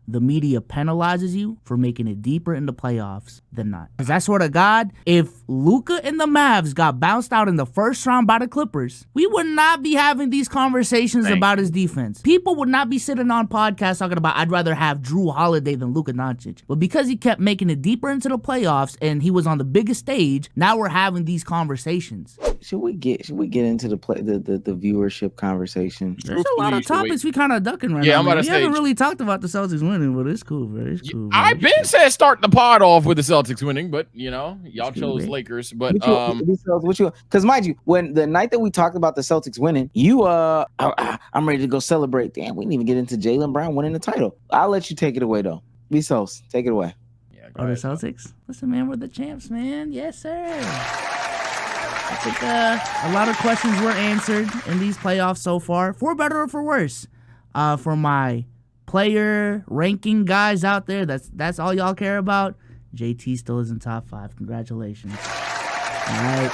the media penalizes you for making it deeper in the playoffs than not. Because I swear to God, if Luka and the Mavs got bounced out in the first round by the Clippers, we would not be having these conversations about his defense. People would not be sitting on podcasts talking about, I'd rather have Drew Holiday than Luka Doncic. But because he kept making it deeper into the playoffs and he was on the biggest stage, now we're having these conversations. Should we get into the viewership conversation? There's a lot of topics we kind of ducking right now. We haven't really talked about the Celtics winning, but it's cool, bro. It's cool. I've been said start the pod off with the Celtics winning, but y'all chose Lakers. But because mind you, when the night that we talked about the Celtics winning, I'm ready to go celebrate. Damn, we didn't even get into Jaylen Brown winning the title. I'll let you take it away though. Vsauce, take it away. Yeah, the Celtics. Listen, man, we're the champs, man. Yes, sir. I think a lot of questions were answered in these playoffs so far, for better or for worse. For my player ranking guys out there, that's all y'all care about. JT still is in top 5. Congratulations. All right.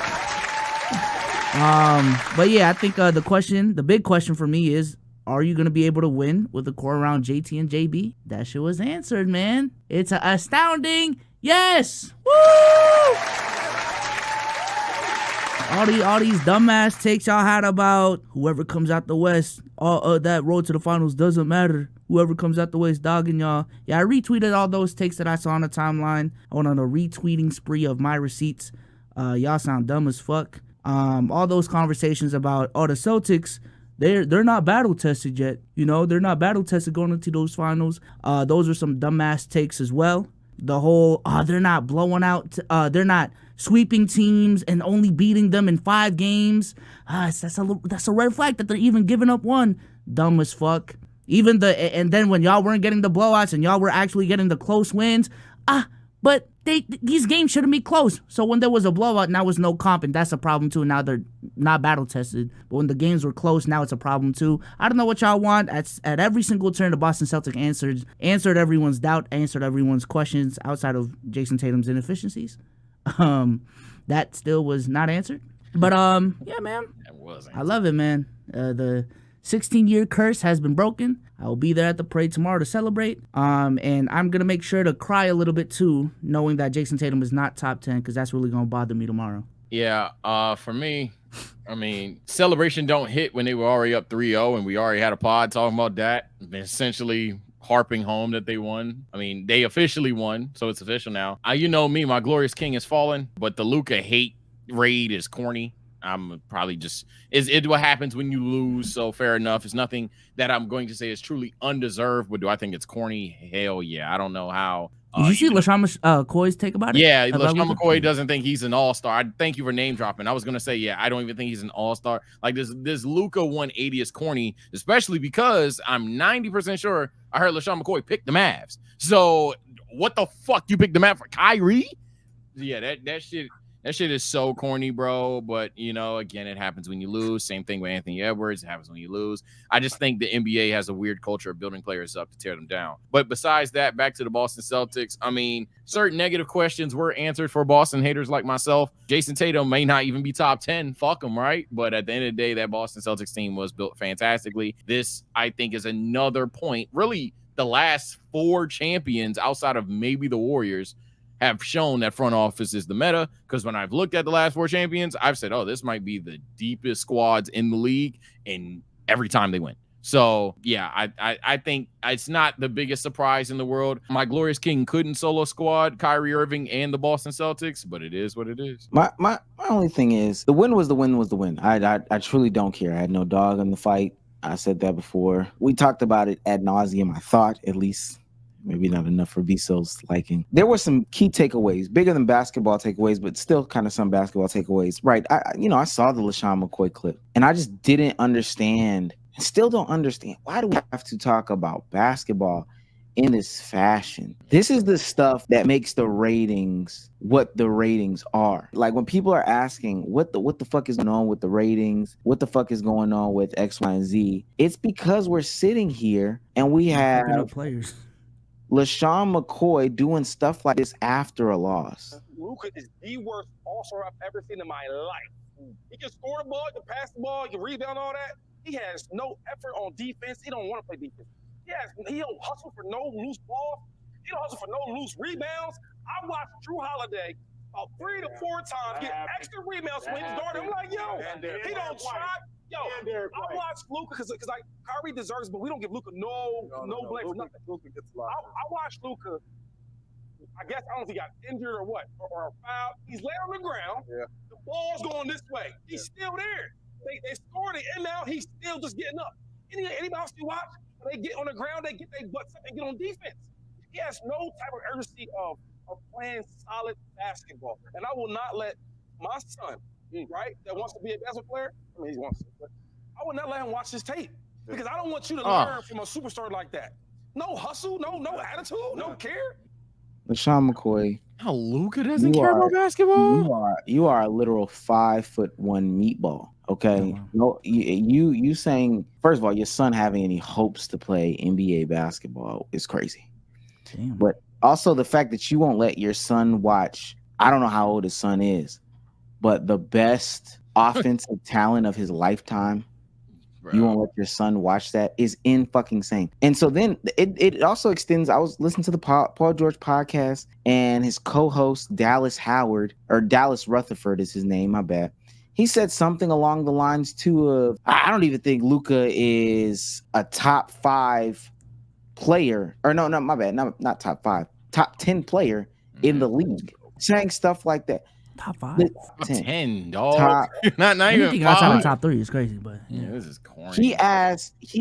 But yeah, I think the big question for me is, are you going to be able to win with the core around JT and JB? That shit was answered, man. It's an astounding yes. Woo! All these dumbass takes y'all had about whoever comes out the West, that road to the finals doesn't matter. Whoever comes out the West dogging y'all. Yeah, I retweeted all those takes that I saw on the timeline. I went on a retweeting spree of my receipts. Y'all sound dumb as fuck. All those conversations about, the Celtics, they're not battle tested yet. They're not battle tested going into those finals. Those are some dumbass takes as well. The whole, they're not blowing out, they're not sweeping teams and only beating them in 5 games. That's a red flag that they're even giving up one. Dumb as fuck. And then when y'all weren't getting the blowouts and y'all were actually getting the close wins, but these games shouldn't be close. So when there was a blowout, now was no comp, and that's a problem too. Now they're not battle tested. But when the games were close, now it's a problem too. I don't know what y'all want. At every single turn, the Boston Celtics answered everyone's doubt, answered everyone's questions outside of Jason Tatum's inefficiencies. That still was not answered. But yeah, man, I love it, man. The 16-year curse has been broken. I will be there at the parade tomorrow to celebrate. And I'm going to make sure to cry a little bit too, knowing that Jason Tatum is not top 10, because that's really going to bother me tomorrow. Yeah, for me, I mean, celebration don't hit when they were already up 3-0, and we already had a pod talking about that, essentially harping home that they won. I mean, they officially won, so it's official now. You know me, my glorious king has fallen, but the Luka hate raid is corny. I'm probably just it's what happens when you lose. So fair enough. It's nothing that I'm going to say is truly undeserved, but do I think it's corny? Hell yeah. I don't know how. Did you see LaShawn McCoy's take about it? Yeah, LaShawn McCoy doesn't think he's an all-star. I thank you for name dropping. I was gonna say, yeah, I don't even think he's an all-star. Like this Luka 180 is corny, especially because I'm 90% sure I heard LaShawn McCoy pick the Mavs. So what the fuck you picked the Mavs for Kyrie? Yeah, that shit. That shit is so corny, bro. But, again, it happens when you lose. Same thing with Anthony Edwards. It happens when you lose. I just think the NBA has a weird culture of building players up to tear them down. But besides that, back to the Boston Celtics. I mean, certain negative questions were answered for Boston haters like myself. Jason Tatum may not even be top 10. Fuck him, right? But at the end of the day, that Boston Celtics team was built fantastically. This, I think, is another point. Really, the last 4 champions outside of maybe the Warriors have shown that front office is the meta, because when I've looked at the last 4 champions, I've said, this might be the deepest squads in the league, and every time they win. So, yeah, I think it's not the biggest surprise in the world. My glorious king couldn't solo squad Kyrie Irving and the Boston Celtics, but it is what it is. My only thing is, the win was the win. I truly don't care. I had no dog in the fight. I said that before. We talked about it ad nauseum, I thought, at least. Maybe not enough for Vsauce's liking. There were some key takeaways, bigger than basketball takeaways, but still kind of some basketball takeaways. Right. I saw the LaShawn McCoy clip, and I just didn't understand, still don't understand. Why do we have to talk about basketball in this fashion? This is the stuff that makes the ratings what the ratings are. Like when people are asking what the fuck is going on with the ratings, what the fuck is going on with X, Y, and Z, it's because we're sitting here and we have players. LaShawn McCoy doing stuff like this after a loss. Luka is the worst all-star I've ever seen in my life. He can score the ball, he can pass the ball, he can rebound, all that. He has no effort on defense. He don't want to play defense. Yes, he don't hustle for no loose balls. He don't hustle for no loose rebounds. I watched Drew Holiday about 3 to 4 times get extra rebounds when he's guarding. I'm like, yo, he don't try. Yo, I watched Luka because like Kyrie deserves, but we don't give Luka no blame for nothing. Luka gets a lot. I watched Luka. I guess I don't know if he got injured or what, or fouled. He's laying on the ground. Yeah. The ball's going this way. He's still there. They scored it, and now he's still just getting up. Anybody else you watch, when they get on the ground, they get their butts up and get on defense. He has no type of urgency of playing solid basketball. And I will not let my son, right, that wants to be a basketball player, I mean, he wants to, but I will not let him watch this tape because I don't want you to learn from a superstar like that. No hustle, no attitude, no care. LaShawn McCoy. How Luka doesn't care about basketball? You are a literal 5'1" meatball. Okay. No, you saying, first of all, your son having any hopes to play NBA basketball is crazy. Damn. But also the fact that you won't let your son watch, I don't know how old his son is, but the best offensive talent of his lifetime. Bro. You won't let your son watch that is in fucking insane. And so then it also extends. I was listening to the Paul George podcast, and his co-host Dallas Rutherford is his name, my bad. He said something along the lines too of, I don't even think Luka is a top 5 player, or no, my bad, not top 5, top 10 player in the league. Saying stuff like that. Top 5? 10, dog. Not even 5. Outside of top 3 is crazy, but yeah, this is corny. He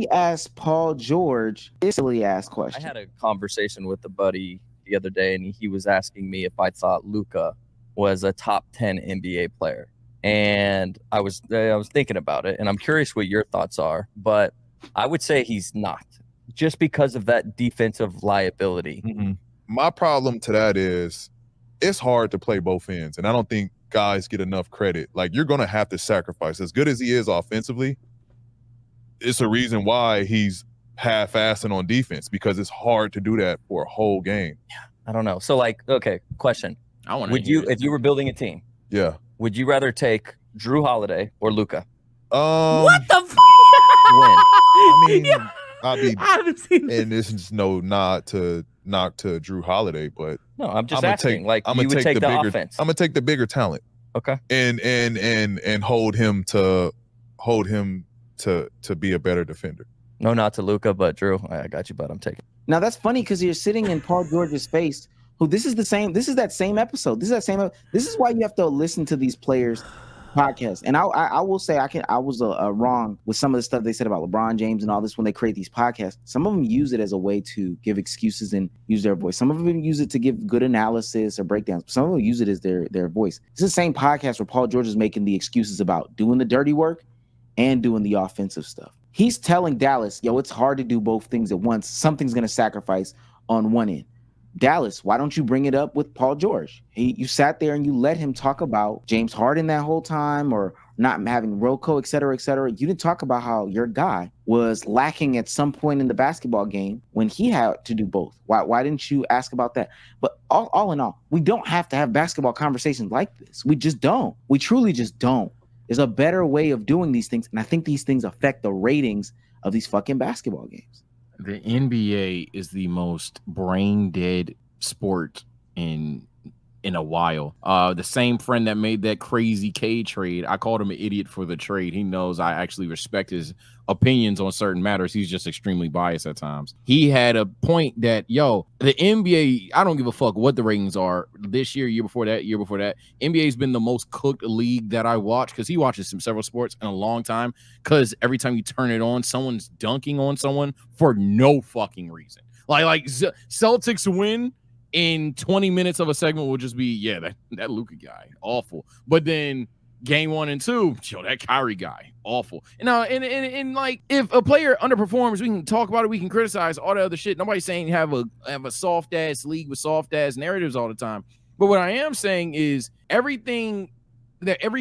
asked Paul George this silly ass question. I had a conversation with a buddy the other day, and he was asking me if I thought Luka was a top 10 NBA player. And I was thinking about it, and I'm curious what your thoughts are, but I would say he's not, just because of that defensive liability. Mm-hmm. My problem to that is it's hard to play both ends, and I don't think guys get enough credit. Like, you're going to have to sacrifice. As good as he is offensively, it's a reason why he's half-assing on defense, because it's hard to do that for a whole game. Yeah, I don't know. So, like, okay, question. Would you, if you were building a team, yeah, would you rather take Drew Holiday or Luka? What the fuck? Win. I mean, Yeah. I haven't seen this. And this is no nod to Drew Holiday, but no, I'm just asking. You would take the offense. I'm gonna take the bigger talent. Okay. And hold him to be a better defender. No, not to Luka, but Drew, I got you, but I'm taking. Now that's funny because you're sitting in Paul George's face. This is that same episode. This is why you have to listen to these players' podcasts. And I will say I was wrong with some of the stuff they said about LeBron James and all this when they create these podcasts. Some of them use it as a way to give excuses and use their voice. Some of them use it to give good analysis or breakdowns. Some of them use it as their voice. It's the same podcast where Paul George is making the excuses about doing the dirty work and doing the offensive stuff. He's telling Dallas, yo, it's hard to do both things at once. Something's going to sacrifice on one end. Dallas, why don't you bring it up with Paul George? You sat there and you let him talk about James Harden that whole time, or not having Rocco, et cetera, et cetera. You didn't talk about how your guy was lacking at some point in the basketball game when he had to do both. Why didn't you ask about that? But all in all, we don't have to have basketball conversations like this. We just don't. We truly just don't. There's a better way of doing these things, and I think these things affect the ratings of these fucking basketball games. The NBA is the most brain dead sport in a while. The same friend that made that crazy K trade, I called him an idiot for the trade. He knows I actually respect his opinions on certain matters. He's just extremely biased at times. He had a point that, yo, the NBA, I don't give a fuck what the ratings are this year before that. NBA's been the most cooked league that I watch, because he watches several sports in a long time, because every time you turn it on, someone's dunking on someone for no fucking reason. Like Celtics win, in 20 minutes of a segment will just be, that Luka guy, awful. But then game 1 and 2, that Kyrie guy, awful. And like, if a player underperforms, we can talk about it, we can criticize all that other shit. Nobody's saying have a soft ass league with soft ass narratives all the time. But what I am saying is every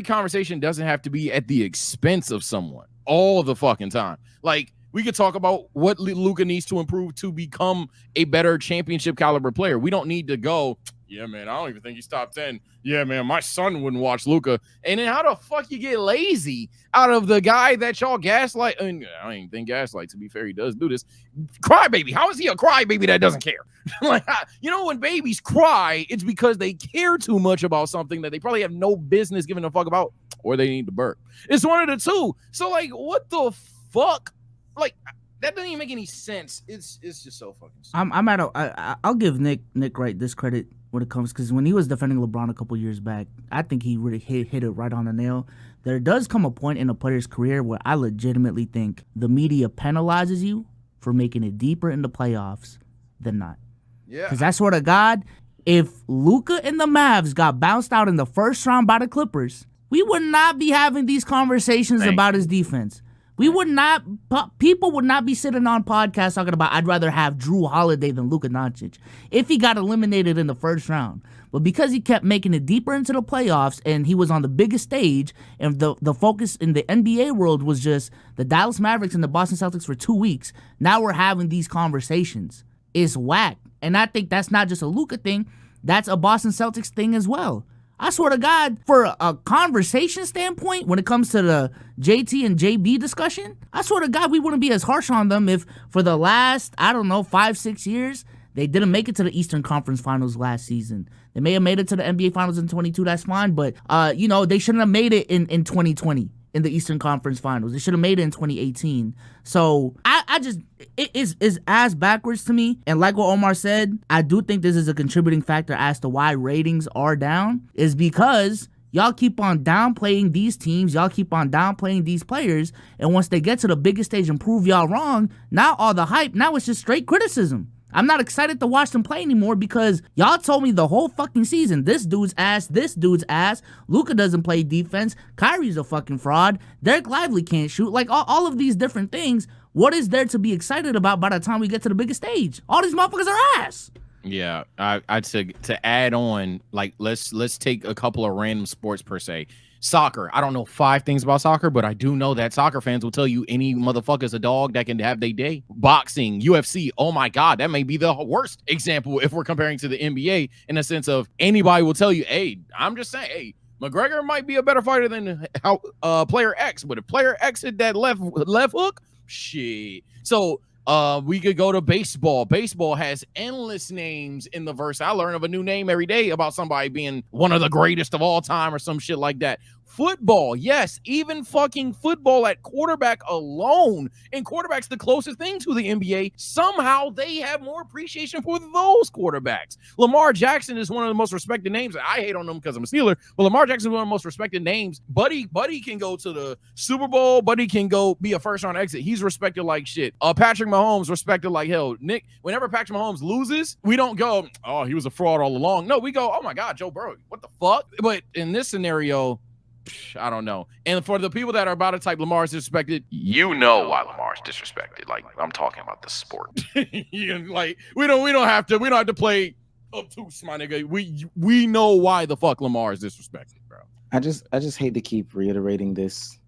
conversation doesn't have to be at the expense of someone all the fucking time. Like, we could talk about what Luka needs to improve to become a better championship caliber player. We don't need to go, Yeah, man, I don't even think he's top 10. Yeah, man, my son wouldn't watch Luka. And then how the fuck you get lazy out of the guy that y'all gaslight? I mean, I don't even think gaslight, to be fair, he does do this. Crybaby. How is he a crybaby that doesn't care? Like, you know, when babies cry, it's because they care too much about something that they probably have no business giving a fuck about, or they need to burp. It's one of the two. So, like, what the fuck? Like, that doesn't even make any sense. It's just so fucking stupid. I'll give Nick Wright this credit when it comes, because when he was defending LeBron a couple years back, I think he really hit it right on the nail. There does come a point in a player's career where I legitimately think the media penalizes you for making it deeper in the playoffs than not. Yeah. Because I swear to God, if Luka and the Mavs got bounced out in the first round by the Clippers, we would not be having these conversations about his defense. We would not, people would not be sitting on podcasts talking about, I'd rather have Drew Holiday than Luka Doncic if he got eliminated in the first round. But because he kept making it deeper into the playoffs and he was on the biggest stage, and the focus in the NBA world was just the Dallas Mavericks and the Boston Celtics for 2 weeks, now we're having these conversations. It's whack. And I think that's not just a Luka thing, that's a Boston Celtics thing as well. I swear to God, for a conversation standpoint, when it comes to the JT and JB discussion, I swear to God, we wouldn't be as harsh on them if for the last, 5-6 years, they didn't make it to the Eastern Conference Finals last season. They may have made it to the NBA Finals in 22, that's fine, but, they shouldn't have made it in 2020 in the Eastern Conference Finals. They should have made it in 2018. So, it's ass backwards to me. And like what Omar said, I do think this is a contributing factor as to why ratings are down, is because y'all keep on downplaying these teams, y'all keep on downplaying these players, and once they get to the biggest stage and prove y'all wrong, now all the hype, now it's just straight criticism. I'm not excited to watch them play anymore because y'all told me the whole fucking season, this dude's ass, Luka doesn't play defense, Kyrie's a fucking fraud, Derek Lively can't shoot, like all of these different things. What is there to be excited about by the time we get to the biggest stage? All these motherfuckers are ass. Yeah, I'd say to add on, like, let's take a couple of random sports per se. Soccer. I don't know 5 things about soccer, but I do know that soccer fans will tell you any motherfucker's a dog that can have their day. Boxing, UFC. Oh my God, that may be the worst example if we're comparing to the NBA in a sense of anybody will tell you, hey, I'm just saying, hey, McGregor might be a better fighter than player X, but if player X hit that left hook, shit. So we could go to baseball. Baseball has endless names in the verse. I learn of a new name every day about somebody being one of the greatest of all time or some shit like that. Football, yes, even fucking football at quarterback alone. And quarterback's the closest thing to the NBA. Somehow they have more appreciation for those quarterbacks. Lamar Jackson is one of the most respected names. I hate on him because I'm a Steeler, but Lamar Jackson is one of the most respected names. Buddy can go to the Super Bowl. Buddy can go be a first-round exit. He's respected like shit. Patrick Mahomes respected like hell. Nick, whenever Patrick Mahomes loses, we don't go, oh, he was a fraud all along. No, we go, oh my God, Joe Burrow, what the fuck? But in this scenario, I don't know. And for the people that are about to type Lamar is disrespected, you know why Lamar is disrespected. Like, I'm talking about the sport. Like, we don't have to play obtuse, my nigga. We know why the fuck Lamar is disrespected, bro. I just hate to keep reiterating this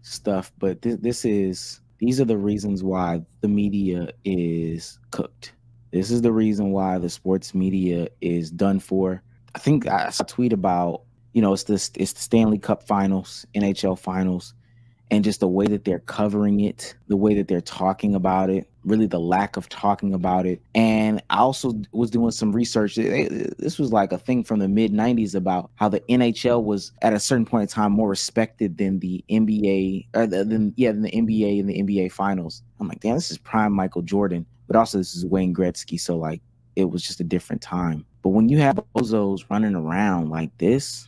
stuff, but these are the reasons why the media is cooked. This is the reason why the sports media is done for. I think I saw a tweet about, it's the Stanley Cup Finals, NHL Finals, and just the way that they're covering it, the way that they're talking about it, really the lack of talking about it. And I also was doing some research. This was like a thing from the mid-90s about how the NHL was at a certain point in time more respected than the NBA, than the NBA and the NBA Finals. I'm like, damn, this is prime Michael Jordan, but also this is Wayne Gretzky. So like, it was just a different time. But when you have bozos running around like this,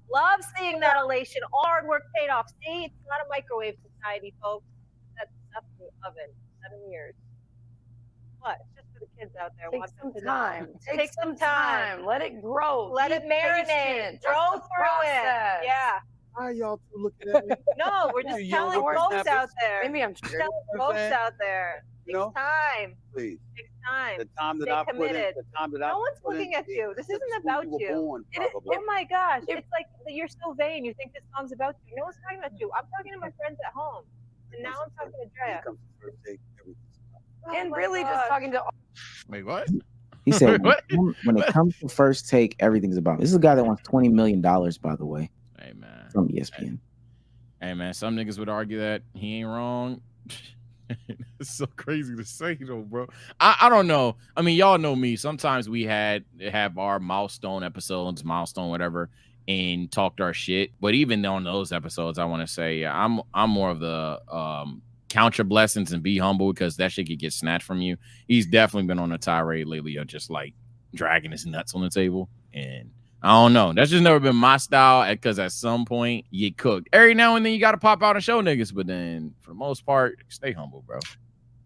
love seeing that elation. All hard work paid off. See, it's not a microwave society, folks. That's the oven. 7 years. What? It's just for the kids out there. Take some time. Take some time. Let it grow. Let it marinate. Grow through it. Yeah. Why are y'all two looking at me? No, we're just telling folks out there. Maybe I'm Just scared. telling folks out there. Takes time. Please. Takes time. The time that Stay I put in, committed. the time that I No one's put in, looking at you. This isn't since about were you. born, It is, probably. oh my gosh. It's like you're so vain. You think this song's about you. No one's talking about you. I'm talking to my friends at home. And now I'm talking to When Drea. it comes to first take, everything's fine. Oh And my really just gosh. talking to Wait, what? He said, What? when it comes to first take, everything's about me. This is a guy that wants $20 million, by the way, Hey man, from ESPN. hey man, some niggas would argue that he ain't wrong. It's so crazy to say though, bro. I don't know. I mean, y'all know me. Sometimes we have our milestone episodes, milestone whatever, and talked our shit. But even on those episodes, I want to say I'm more of the count your blessings and be humble, because that shit could get snatched from you. He's definitely been on a tirade lately of just like dragging his nuts on the table, and I don't know. That's just never been my style, because at some point you get cooked. Every now and then you got to pop out and show niggas, but then for the most part, stay humble, bro.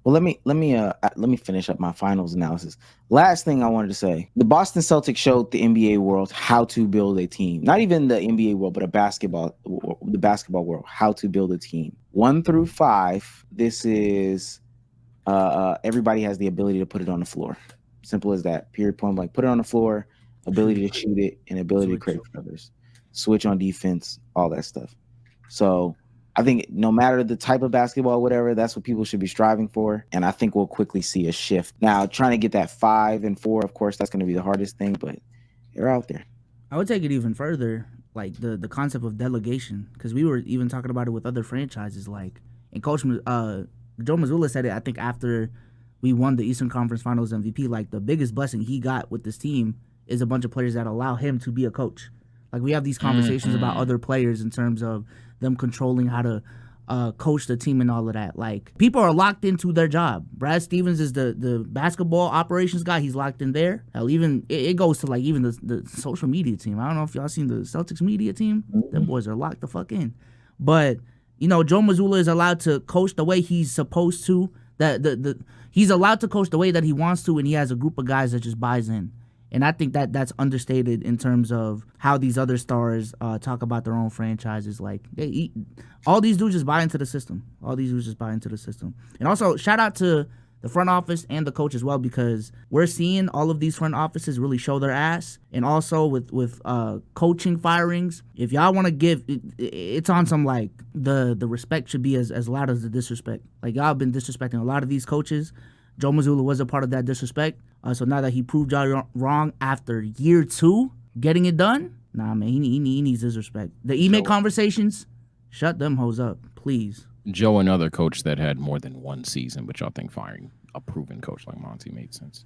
Well, let me finish up my finals analysis. Last thing I wanted to say: the Boston Celtics showed the NBA world how to build a team. Not even the NBA world, but the basketball world, how to build a team. 1 through 5. This is everybody has the ability to put it on the floor. Simple as that. Period. Point blank. Put it on the floor. Ability to shoot it and ability to create for others. Switch on defense. All that stuff. So I think no matter the type of basketball or whatever, that's what people should be striving for. And I think we'll quickly see a shift. Now, trying to get that 5 and 4, of course, that's going to be the hardest thing, but they're out there. I would take it even further, like the concept of delegation, because we were even talking about it with other franchises. Like, and Coach Joe Mazzulla said it, I think, after we won the Eastern Conference Finals MVP, like the biggest blessing he got with this team is a bunch of players that allow him to be a coach. Like, we have these conversations about other players in terms of them controlling how to coach the team and all of that. Like, people are locked into their job. Brad Stevens is the basketball operations guy. He's locked in there. Hell, even it goes to like even the social media team. I don't know if y'all seen the Celtics media team. Them boys are locked the fuck in. But Joe Mazzulla is allowed to coach the way he's supposed to. He's allowed to coach the way that he wants to, and he has a group of guys that just buys in. And I think that's understated in terms of how these other stars talk about their own franchises. Like, all these dudes just buy into the system. And also, shout out to the front office and the coach as well, because we're seeing all of these front offices really show their ass. And also with coaching firings, if y'all want to give, it's on some like the respect should be as loud as the disrespect. Like, y'all have been disrespecting a lot of these coaches. Joe Mazzulla was a part of that disrespect. So now that he proved y'all wrong after year 2 getting it done, nah, man, he needs his respect. The email conversations, shut them hoes up, please. Joe, another coach that had more than one season, but y'all think firing a proven coach like Monty made sense.